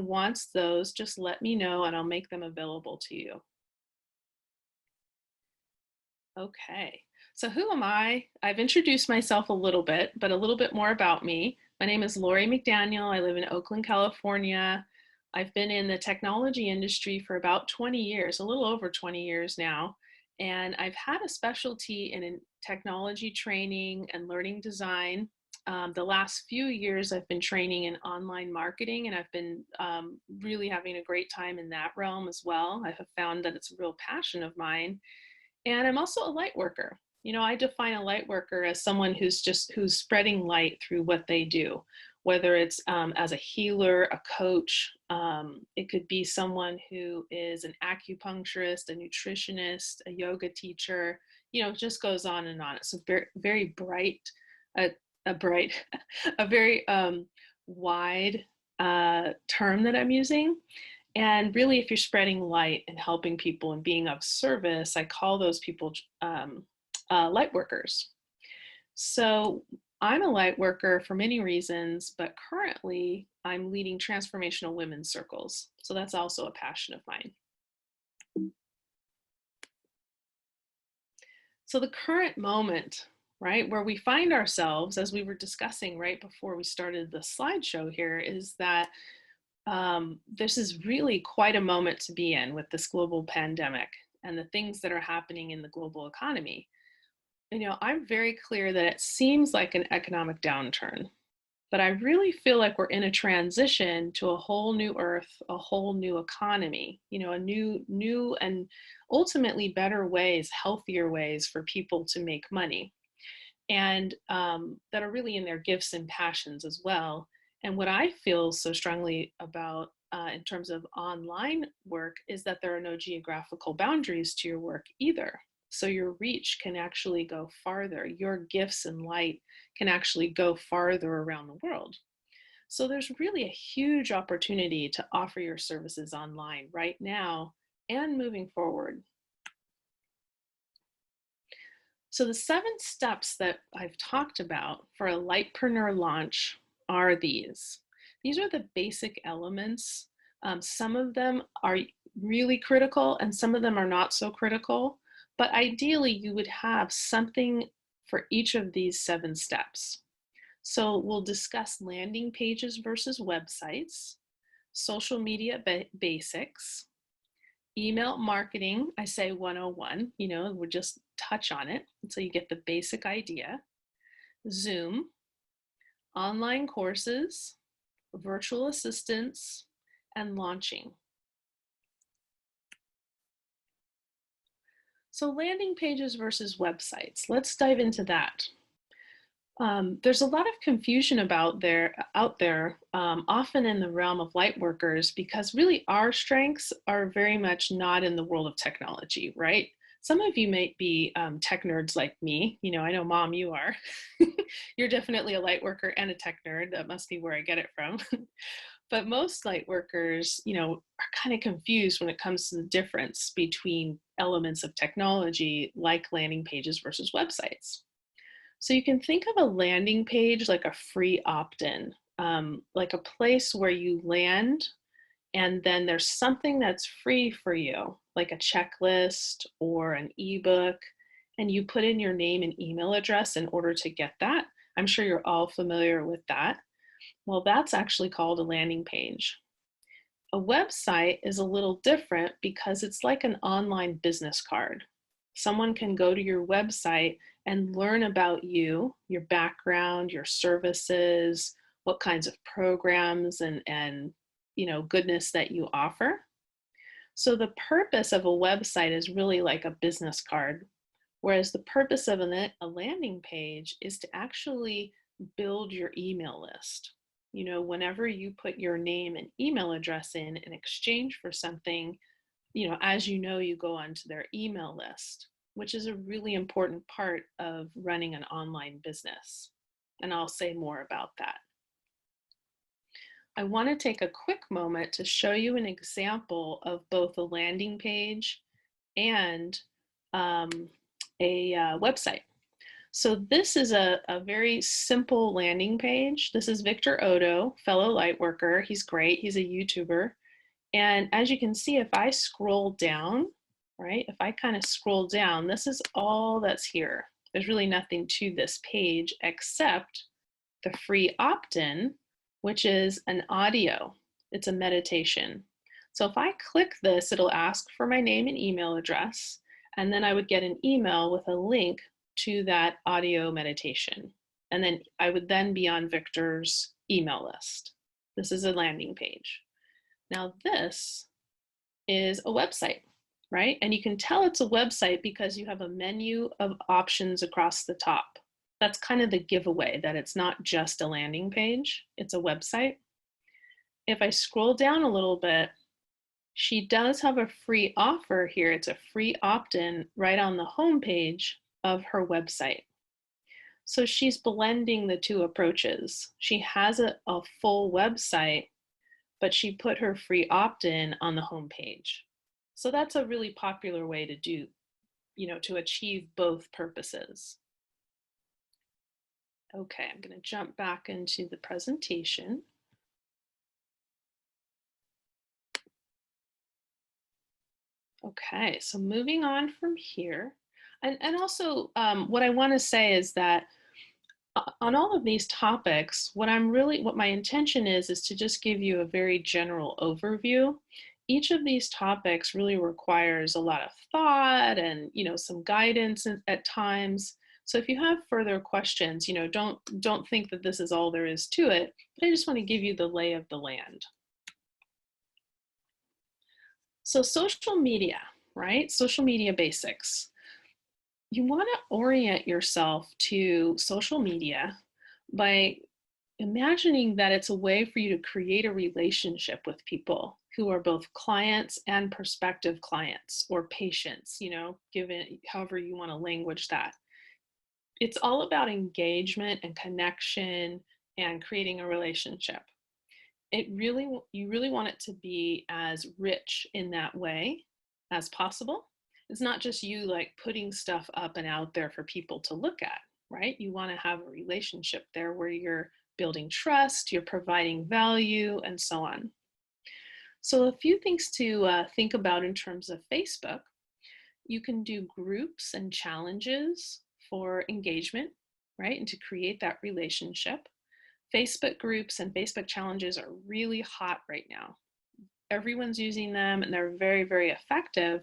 wants those, just let me know and I'll make them available to you. Okay, so who am I? I've introduced myself a little bit, but a little bit more about me. My name is Lori McDaniel. I live in Oakland, California. I've been in the technology industry for about 20 years, a little over 20 years now. And I've had a specialty in technology training and learning design. The last few years, I've been training in online marketing, and I've been really having a great time in that realm as well. I have found that it's a real passion of mine. And I'm also a light worker. You know, I define a light worker as someone who's spreading light through what they do, whether it's as a healer, a coach. It could be someone who is an acupuncturist, a nutritionist, a yoga teacher. You know, it just goes on and on. It's a very, very bright, a bright, a very wide term that I'm using. And really, if you're spreading light and helping people and being of service, I call those people light workers. So I'm a light worker for many reasons, but currently I'm leading transformational women's circles. So that's also a passion of mine. So the current moment, right, where we find ourselves, as we were discussing right before we started the slideshow here, is that this is really quite a moment to be in with this global pandemic and the things that are happening in the global economy. You know, I'm very clear that it seems like an economic downturn, but I really feel like we're in a transition to a whole new earth, a whole new economy, you know, a new and ultimately better ways, healthier ways for people to make money, and that are really in their gifts and passions as well. And what I feel so strongly about in terms of online work is that there are no geographical boundaries to your work either. So your reach can actually go farther. Your gifts and light can actually go farther around the world. So there's really a huge opportunity to offer your services online right now and moving forward. So the 7 steps that I've talked about for a lightpreneur launch are these. These are the basic elements. Some of them are really critical and some of them are not so critical, but ideally you would have something for each of these 7 steps. So we'll discuss landing pages versus websites, social media basics, email marketing, I say 101, you know, we'll just touch on it until you get the basic idea. Zoom, online courses, virtual assistants, and launching. So landing pages versus websites, let's dive into that. There's a lot of confusion out there, often in the realm of light workers, because really our strengths are very much not in the world of technology, right? Some of you might be tech nerds like me. You know, I know, Mom, you are. You're definitely a light worker and a tech nerd. That must be where I get it from. But most light workers, you know, are kind of confused when it comes to the difference between elements of technology like landing pages versus websites. So you can think of a landing page like a free opt-in, like a place where you land and then there's something that's free for you, like a checklist or an ebook, and you put in your name and email address in order to get that. I'm sure you're all familiar with that. Well, that's actually called a landing page. A website is a little different because it's like an online business card. Someone can go to your website and learn about you, your background, your services, what kinds of programs and you know, goodness that you offer. So the purpose of a website is really like a business card, whereas the purpose of a landing page is to actually build your email list. You know, whenever you put your name and email address in exchange for something, you know, as you know, you go onto their email list, which is a really important part of running an online business. And I'll say more about that. I want to take a quick moment to show you an example of both a landing page and a website. So this is a very simple landing page. This is Victor Odo, fellow light worker. He's great. He's a YouTuber. And as you can see, if I scroll down, right, if I kind of scroll down, this is all that's here. There's really nothing to this page except the free opt-in, which is an audio. It's a meditation. So if I click this, it'll ask for my name and email address, and then I would get an email with a link to that audio meditation. And then I would then be on Victor's email list. This is a landing page. Now this is a website, right? And you can tell it's a website because you have a menu of options across the top. That's kind of the giveaway that it's not just a landing page, it's a website. If I scroll down a little bit, she does have a free offer here. It's a free opt-in right on the home page of her website. So she's blending the two approaches. She has a full website, but she put her free opt-in on the home page. So that's a really popular way to do, to achieve both purposes. Okay, I'm going to jump back into the presentation. Okay, so moving on from here, and also what I want to say is that on all of these topics, what my intention is to just give you a very general overview. Each of these topics really requires a lot of thought and some guidance at times. So if you have further questions, don't think that this is all there is to it, but I just want to give you the lay of the land. So social media, right? Social media basics. You want to orient yourself to social media by imagining that it's a way for you to create a relationship with people who are both clients and prospective clients or patients, given however you want to language that. It's all about engagement and connection and creating a relationship. You really want it to be as rich in that way as possible. It's not just you like putting stuff up and out there for people to look at, right? You want to have a relationship there where you're building trust, you're providing value, and so on. So a few things to think about in terms of Facebook. You can do groups and challenges for engagement, right? And to create that relationship. Facebook groups and Facebook challenges are really hot right now. Everyone's using them and they're very, very effective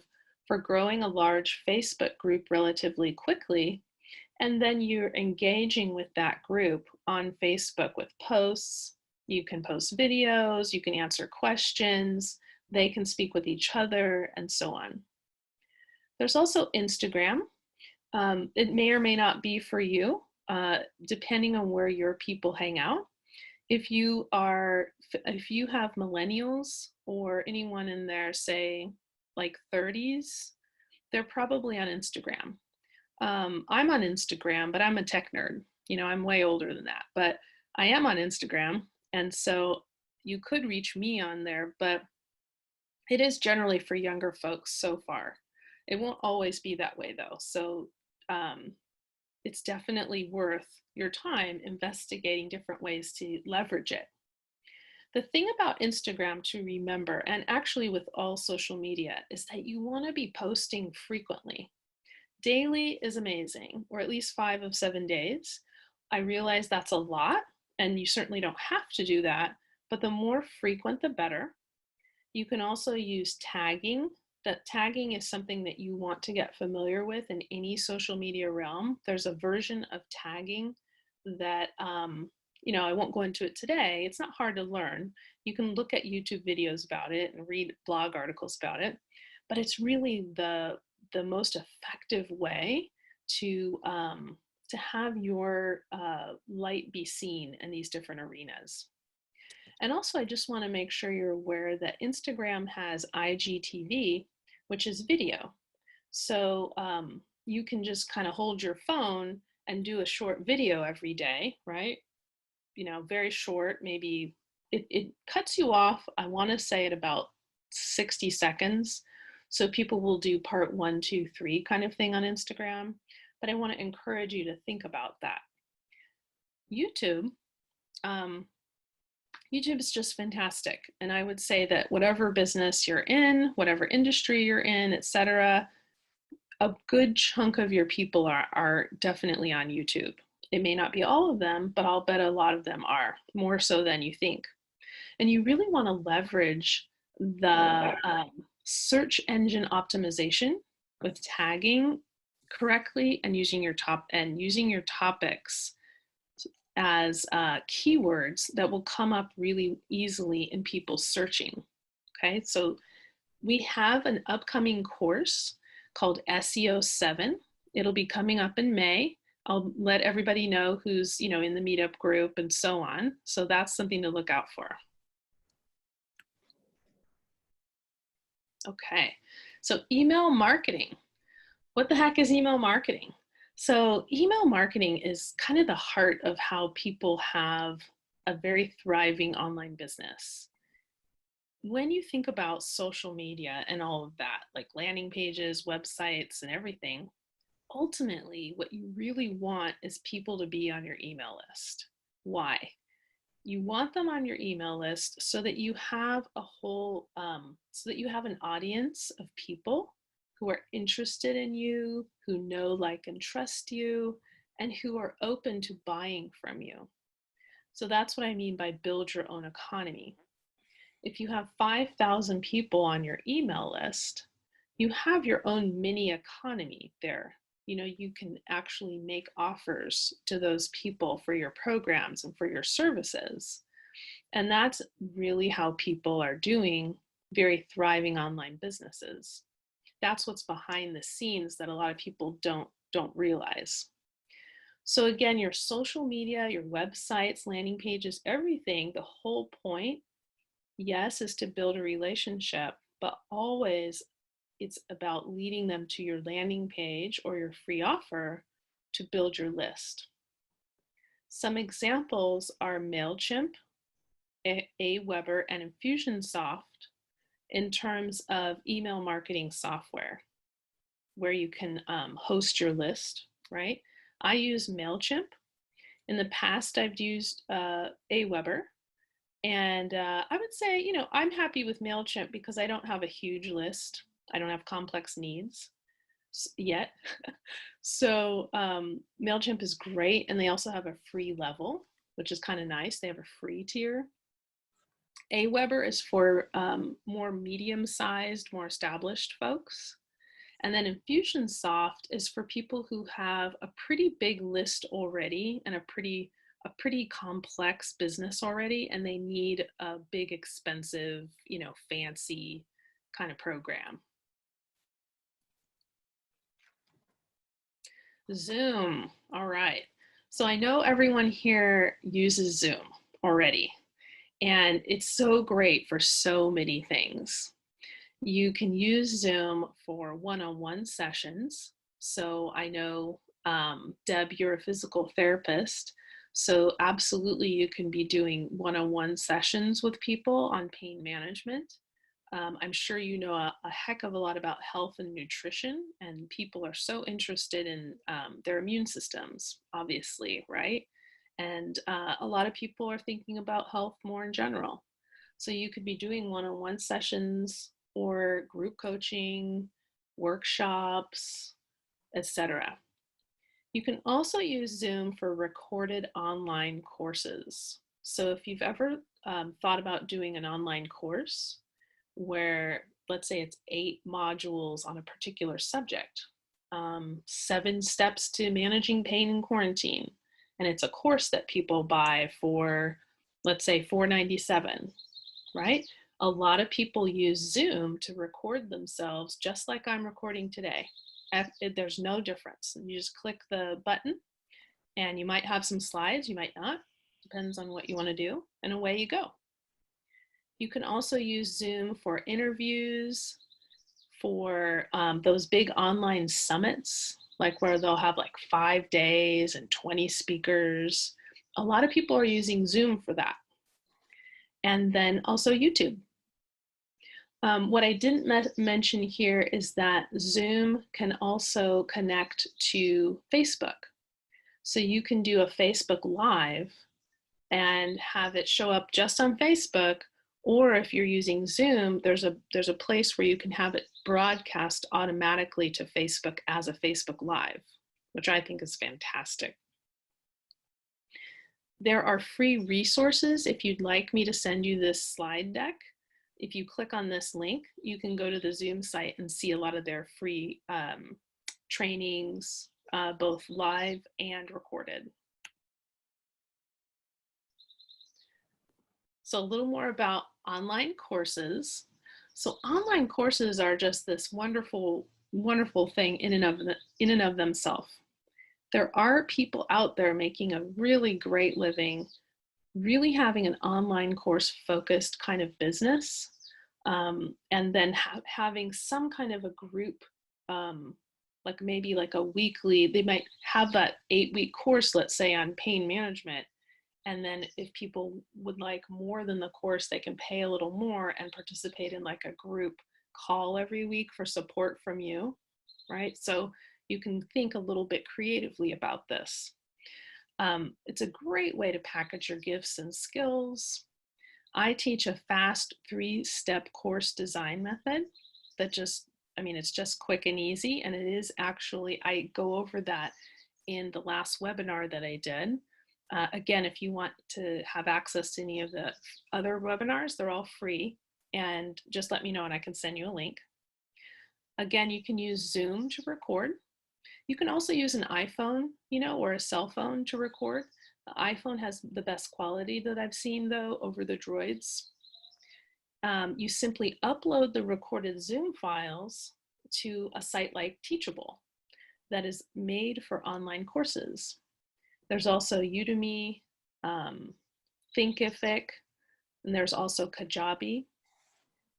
for growing a large Facebook group relatively quickly. And then you're engaging with that group on Facebook with posts. You can post videos, you can answer questions, they can speak with each other, and so on. There's also Instagram. It may or may not be for you, depending on where your people hang out. If you have millennials or anyone in there, say like 30s, they're probably on Instagram. I'm on Instagram, but I'm a tech nerd. I'm way older than that, but I am on Instagram. And so you could reach me on there, but it is generally for younger folks so far. It won't always be that way though. So it's definitely worth your time investigating different ways to leverage it. The thing about Instagram to remember, and actually with all social media, is that you want to be posting frequently. Daily is amazing, or at least 5 of 7 days. I realize that's a lot, and you certainly don't have to do that, but the more frequent, the better. You can also use tagging. That tagging is something that you want to get familiar with in any social media realm. There's a version of tagging that, I won't go into it today. It's not hard to learn. You can look at YouTube videos about it and read blog articles about it, but it's really the most effective way to have your light be seen in these different arenas. And also, I just want to make sure you're aware that Instagram has IGTV, which is video. So you can just kind of hold your phone and do a short video every day, right? Very short, maybe it cuts you off, I want to say at about 60 seconds. So people will do part 1, 2, 3 kind of thing on Instagram. but I want to encourage you to think about that. YouTube, YouTube is just fantastic. And I would say that whatever business you're in, whatever industry you're in, etc., a good chunk of your people are definitely on YouTube. It may not be all of them, but I'll bet a lot of them are, more so than you think. And you really want to leverage the search engine optimization with tagging correctly and using your topics as keywords that will come up really easily in people's searching. Okay, so we have an upcoming course called SEO 7. It'll be coming up in May. I'll let everybody know who's in the meetup group and so on. So that's something to look out for. Okay, so email marketing. What the heck is email marketing? So email marketing is kind of the heart of how people have a very thriving online business. When you think about social media and all of that, like landing pages, websites, and everything, ultimately what you really want is people to be on your email list. Why? You want them on your email list so that you have so that you have an audience of people who are interested in you, who know, like, and trust you, and who are open to buying from you. So that's what I mean by build your own economy. If you have 5,000 people on your email list, you have your own mini economy there. You can actually make offers to those people for your programs and for your services. And that's really how people are doing very thriving online businesses. That's what's behind the scenes that a lot of people don't realize. So again, your social media, your websites, landing pages, everything, the whole point, yes, is to build a relationship, but always it's about leading them to your landing page or your free offer to build your list. Some examples are MailChimp, Aweber, and Infusionsoft in terms of email marketing software, where you can host your list, right? I use MailChimp. In the past, I've used Aweber. And I would say, I'm happy with MailChimp because I don't have a huge list. I don't have complex needs yet. So MailChimp is great. And they also have a free level, which is kind of nice. They have a free tier. Aweber is for more medium-sized, more established folks. And then Infusionsoft is for people who have a pretty big list already and a pretty complex business already, and they need a big, expensive, fancy kind of program. Zoom. All right. So I know everyone here uses Zoom already, and it's so great for so many things. You can use Zoom for one-on-one sessions. So I know, Deb, you're a physical therapist. So absolutely you can be doing one-on-one sessions with people on pain management. I'm sure you know a heck of a lot about health and nutrition, and people are so interested in their immune systems, obviously, right? And a lot of people are thinking about health more in general. So you could be doing one-on-one sessions or group coaching, workshops, etc. You can also use Zoom for recorded online courses. So if you've ever thought about doing an online course where, let's say it's 8 modules on a particular subject, 7 steps to managing pain in quarantine, and it's a course that people buy for, let's say, $4.97, right? A lot of people use Zoom to record themselves just like I'm recording today. There's no difference. You just click the button and you might have some slides, you might not, depends on what you want to do, and away you go. You can also use Zoom for interviews, for those big online summits, like where they'll have like 5 days and 20 speakers. A lot of people are using Zoom for that. And then also YouTube. What I didn't mention here is that Zoom can also connect to Facebook. So you can do a Facebook Live and have it show up just on Facebook, or if you're using Zoom, there's a place where you can have it broadcast automatically to Facebook as a Facebook Live, which I think is fantastic. There are free resources if you'd like me to send you this slide deck. If you click on this link, you can go to the Zoom site and see a lot of their free trainings, both live and recorded. So a little more about online courses. So online courses are just this wonderful, wonderful thing in and of themselves. There are people out there making a really great living, really having an online course focused kind of business, and then having some kind of a group, like maybe like a weekly, they might have that 8-week course, let's say, on pain management. And then if people would like more than the course, they can pay a little more and participate in like a group call every week for support from you, right? So you can think a little bit creatively about this. It's a great way to package your gifts and skills. I teach a fast 3-step course design method that just, I mean, it's just quick and easy. And it is actually, I go over that in the last webinar that I did. Again, if you want to have access to any of the other webinars, they're all free, and just let me know and I can send you a link. Again, you can use Zoom to record. You can also use an iPhone, or a cell phone to record. The iPhone has the best quality that I've seen, though, over the Droids. You simply upload the recorded Zoom files to a site like Teachable that is made for online courses. There's also Udemy, Thinkific, and there's also Kajabi.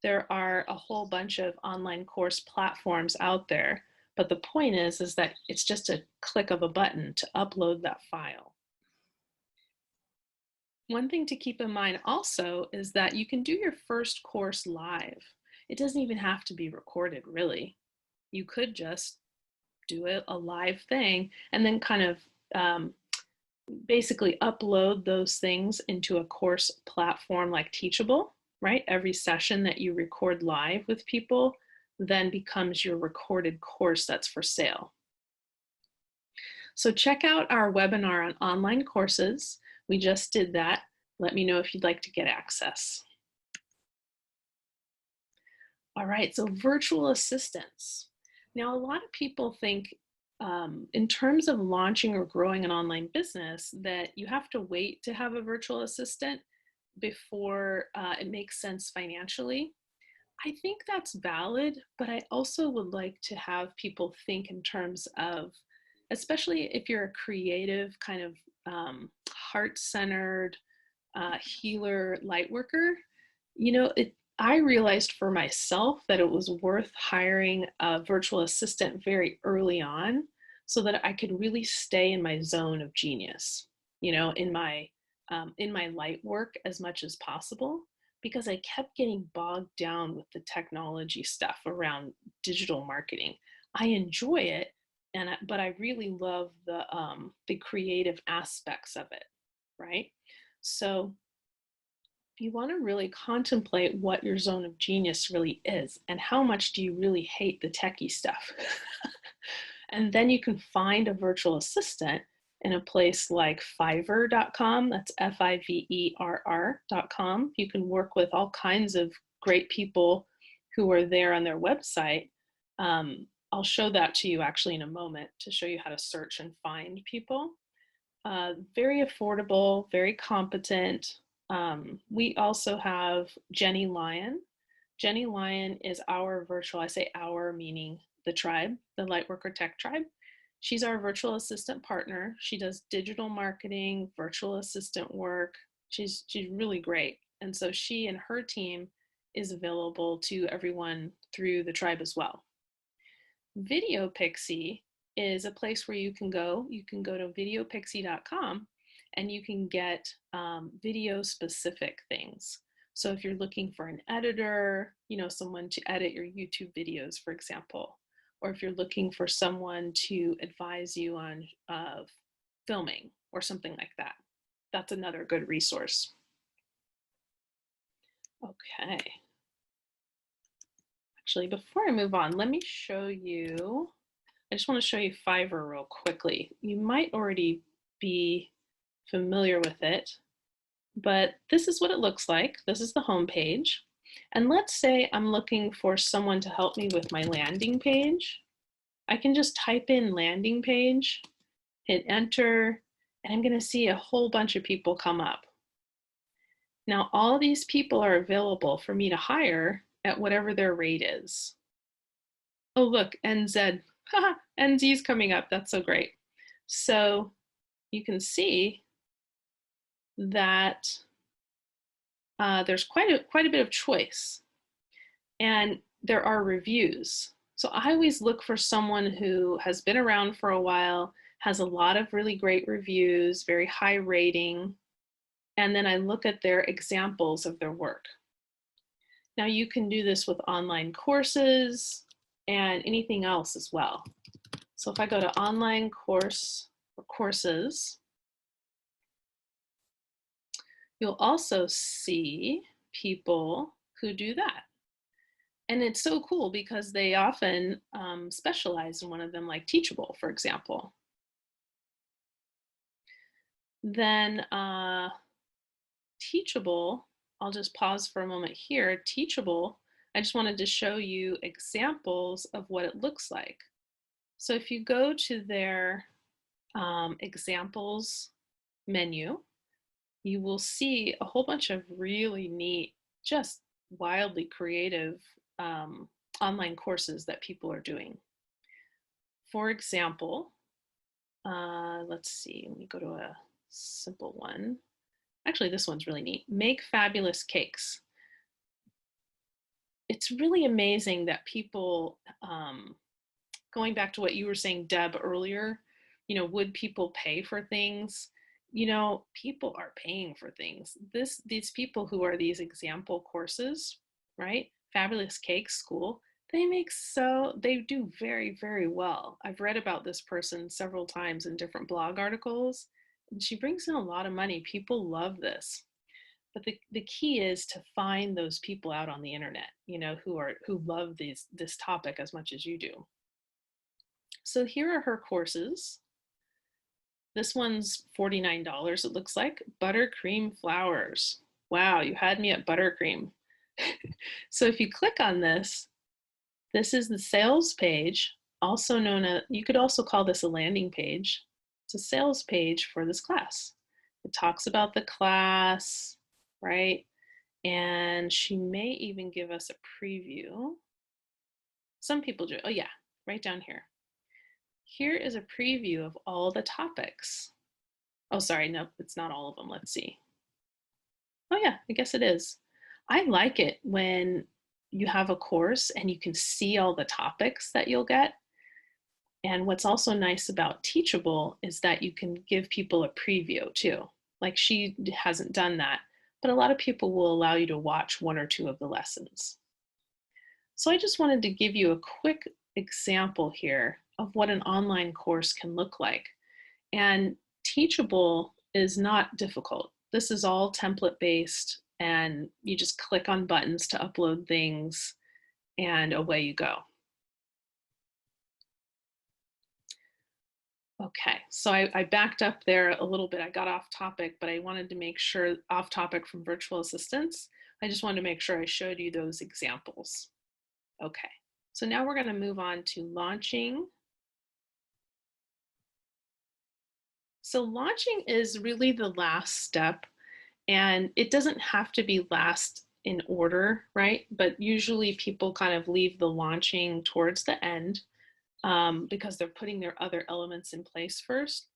There are a whole bunch of online course platforms out there, but the point is that it's just a click of a button to upload that file. One thing to keep in mind also is that you can do your first course live. It doesn't even have to be recorded, really. You could just do a live thing and then kind of basically upload those things into a course platform like Teachable, right? Every session that you record live with people then becomes your recorded course that's for sale. So check out our webinar on online courses. We just did that. Let me know if you'd like to get access. All right, so virtual assistants. Now, a lot of people think in terms of launching or growing an online business that you have to wait to have a virtual assistant before it makes sense financially. I think that's valid, but I also would like to have people think in terms of, especially if you're a creative kind of heart-centered healer light worker, I realized for myself that it was worth hiring a virtual assistant very early on so that I could really stay in my zone of genius, in my light work as much as possible, because I kept getting bogged down with the technology stuff around digital marketing. I enjoy it, but I really love the creative aspects of it, right? So you want to really contemplate what your zone of genius really is and how much do you really hate the techie stuff. And then you can find a virtual assistant in a place like Fiverr.com. That's Fiverr.com. You can work with all kinds of great people who are there on their website. I'll show that to you actually in a moment to show you how to search and find people. Very affordable, very competent. We also have Jenny Lyon. Jenny Lyon is our virtual, I say our meaning the tribe, the Lightworker Tech Tribe. She's our virtual assistant partner. She does digital marketing, virtual assistant work. She's really great. And so she and her team is available to everyone through the tribe as well. Video Pixie is a place where you can go. You can go to videopixie.com and you can get video specific things. So if you're looking for an editor, someone to edit your YouTube videos, for example, or if you're looking for someone to advise you on filming or something like that, that's another good resource. Okay. Actually, before I move on, let me show you, I just want to show you Fiverr real quickly. You might already be familiar with it, but this is what it looks like. This is the home page. And let's say I'm looking for someone to help me with my landing page. I can just type in landing page, hit enter, and I'm going to see a whole bunch of people come up. Now, all these people are available for me to hire at whatever their rate is. Oh, look, NZ. Haha, NZ is coming up. That's so great. So you can see that there's quite a bit of choice, and there are reviews. So I always look for someone who has been around for a while, has a lot of really great reviews, very high rating, and then I look at their examples of their work. Now you can do this with online courses and anything else as well. So if I go to online course or courses, you'll also see people who do that. And it's so cool because they often specialize in one of them, like Teachable, for example. Then Teachable, I'll just pause for a moment here. Teachable, I just wanted to show you examples of what it looks like. So if you go to their examples menu, you will see a whole bunch of really neat, just wildly creative online courses that people are doing. For example, let's see, let me go to a simple one. Actually, this one's really neat. Make fabulous cakes. It's really amazing that people, going back to what you were saying, Deb, earlier, would people pay for things? People are paying for things. These people who are these example courses, right? Fabulous Cake School, they do very, very well. I've read about this person several times in different blog articles, and she brings in a lot of money. People love this. But the key is to find those people out on the internet, who love this topic as much as you do. So here are her courses. This one's $49, it looks like. Buttercream flowers. Wow, you had me at buttercream. So if you click on this, this is the sales page, also known as, you could also call this a landing page. It's a sales page for this class. It talks about the class, right? And she may even give us a preview. Some people do. Oh yeah, right down here. Here is a preview of all the topics. Oh, sorry, no, it's not all of them. Let's see. Oh yeah, I guess it is. I like it when you have a course and you can see all the topics that you'll get. And what's also nice about Teachable is that you can give people a preview too. Like she hasn't done that, but a lot of people will allow you to watch one or two of the lessons. So I just wanted to give you a quick example here of what an online course can look like. And Teachable is not difficult. This is all template based, and you just click on buttons to upload things and away you go. Okay, so I backed up there a little bit. I got off topic, but I wanted to make sure, off topic from virtual assistants, I just wanted to make sure I showed you those examples. Okay, so now we're going to move on to launching. So launching is really the last step, and it doesn't have to be last in order, right? But usually people kind of leave the launching towards the end because they're putting their other elements in place first.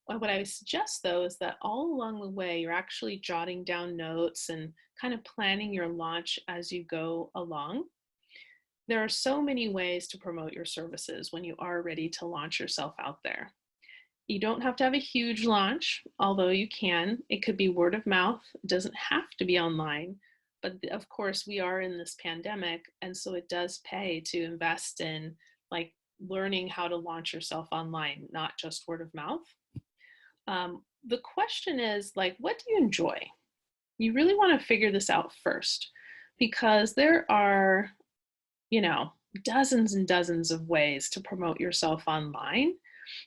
What I suggest though is that all along the way, you're actually jotting down notes and kind of planning your launch as you go along. There are so many ways to promote your services when you are ready to launch yourself out there. You don't have to have a huge launch, although you can. It could be word of mouth. It doesn't have to be online. But of course, we are in this pandemic, and so it does pay to invest in like learning how to launch yourself online, not just word of mouth. The question is like, what do you enjoy? You really want to figure this out first, because there are, you know, dozens and dozens of ways to promote yourself online,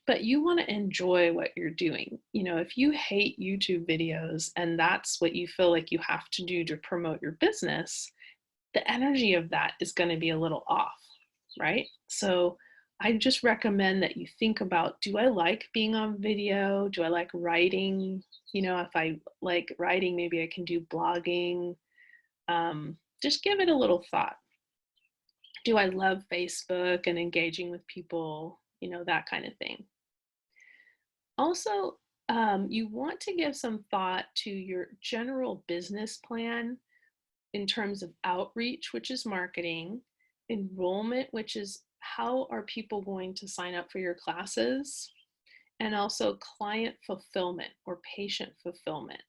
but you want to enjoy what you're doing. You know, if you hate YouTube videos and that's what you feel like you have to do to promote your business, the energy of that is going to be a little off, right? So I just recommend that you think about, do I like being on video? Do I like writing? You know, if I like writing, maybe I can do blogging. Just give it a little thought. Do I love Facebook and engaging with people? You know, that kind of thing. Also, you want to give some thought to your general business plan in terms of outreach, which is marketing, enrollment, which is how are people going to sign up for your classes, and also client fulfillment or patient fulfillment,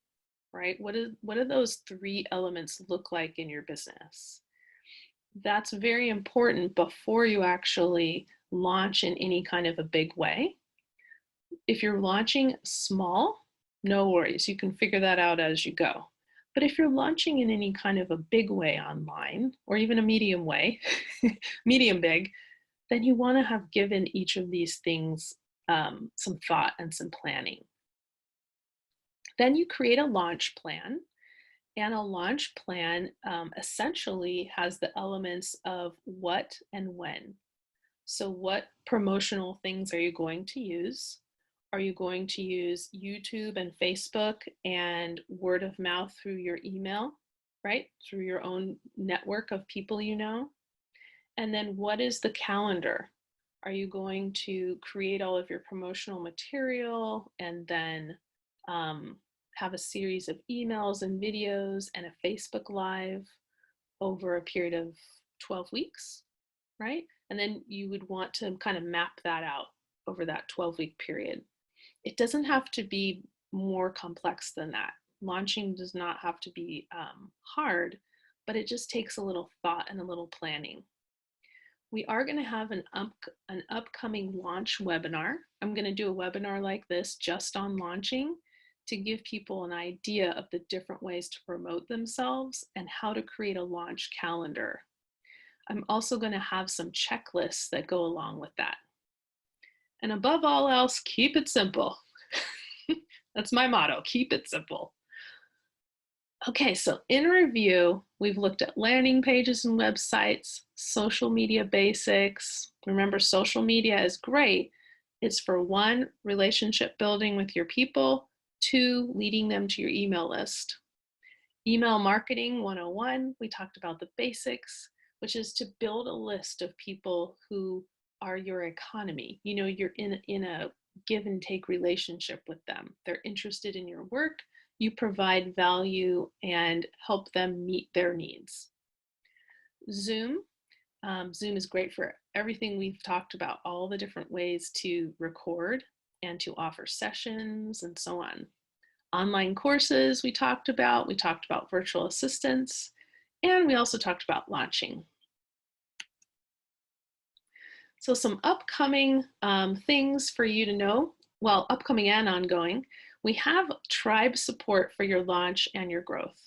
right? What do those three elements look like in your business? That's very important before you actually launch in any kind of a big way. If you're launching small, no worries. You can figure that out as you go. But if you're launching in any kind of a big way online, or even a medium way, medium big, then you want to have given each of these things some thought and some planning. Then you create a launch plan. And a launch plan essentially has the elements of what and when. So what promotional things are you going to use? Are you going to use YouTube and Facebook and word of mouth through your email, right? Through your own network of people you know? And then what is the calendar? Are you going to create all of your promotional material and then have a series of emails and videos and a Facebook Live over a period of 12 weeks, right? And then you would want to kind of map that out over that 12-week period. It doesn't have to be more complex than that. Launching does not have to be hard, but it just takes a little thought and a little planning. We are going to have an upcoming launch webinar. I'm going to do a webinar like this just on launching to give people an idea of the different ways to promote themselves and how to create a launch calendar. I'm also going to have some checklists that go along with that. And above all else, keep it simple. That's my motto, keep it simple. Okay, so in review, we've looked at landing pages and websites, social media basics. Remember, social media is great. It's for one, relationship building with your people, two, leading them to your email list. Email marketing 101, we talked about the basics, which is to build a list of people who are your economy. You know, you're in a give and take relationship with them. They're interested in your work. You provide value and help them meet their needs. Zoom. Zoom is great for everything we've talked about, all the different ways to record and to offer sessions and so on. Online courses we talked about virtual assistants, and we also talked about launching. So some upcoming things for you to know, well, upcoming and ongoing. We have tribe support for your launch and your growth,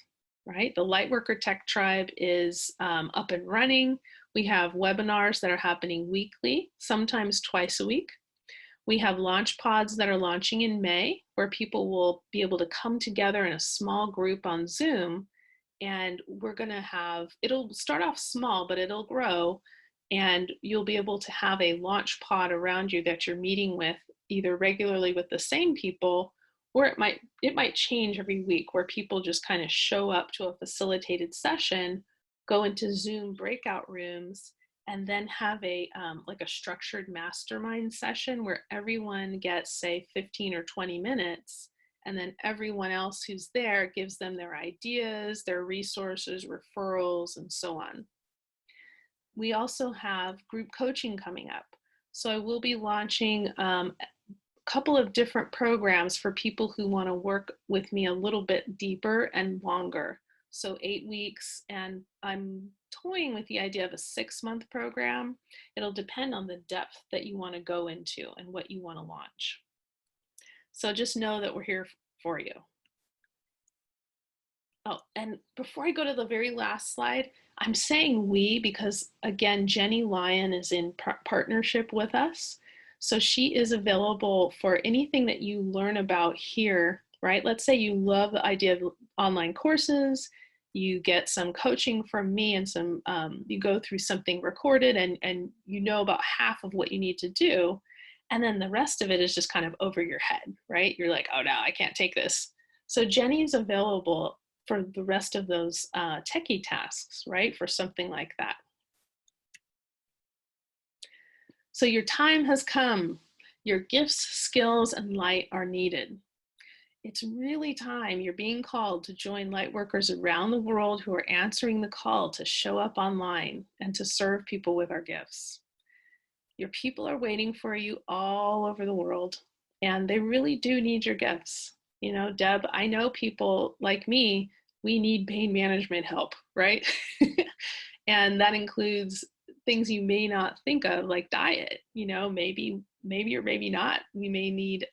right? The Lightworker Tech Tribe is up and running. We have webinars that are happening weekly, sometimes twice a week. We have launch pods that are launching in May, where people will be able to come together in a small group on Zoom. And we're going to have, it'll start off small, but it'll grow. And you'll be able to have a launch pod around you that you're meeting with either regularly with the same people, or it might change every week where people just kind of show up to a facilitated session, go into Zoom breakout rooms, and then have a like a structured mastermind session where everyone gets, say, 15 or 20 minutes, and then everyone else who's there gives them their ideas, their resources, referrals, and so on. We also have group coaching coming up. So I will be launching couple of different programs for people who want to work with me a little bit deeper and longer. so 8 weeks, and I'm toying with the idea of a 6-month program. It'll depend on the depth that you want to go into and what you want to launch. So just know that we're here for you. Oh, and before I go to the very last slide, I'm saying we because, again, Jenny Lyon is in partnership with us. So she is available for anything that you learn about here, right? Let's say you love the idea of online courses, you get some coaching from me and some, you go through something recorded and you know about half of what you need to do. And then the rest of it is just kind of over your head, right? You're like, oh no, I can't take this. So Jenny is available for the rest of those techie tasks, right? For something like that. So your time has come. Your gifts, skills, and light are needed. It's really time. You're being called to join light workers around the world who are answering the call to show up online and to serve people with our gifts. Your people are waiting for you all over the world, and they really do need your gifts. You know, Deb, I know people like me, we need pain management help, right? And that includes things you may not think of, like diet. You know, maybe or maybe not. We may need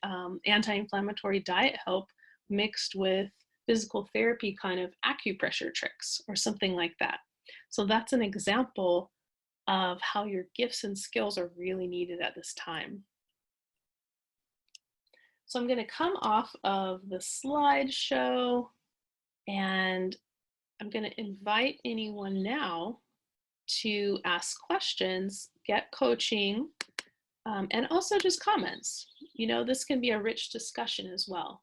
anti-inflammatory diet help mixed with physical therapy kind of acupressure tricks or something like that. So that's an example of how your gifts and skills are really needed at this time. So I'm going to come off of the slideshow and I'm going to invite anyone now to ask questions, get coaching, and also just comments. You know, this can be a rich discussion as well.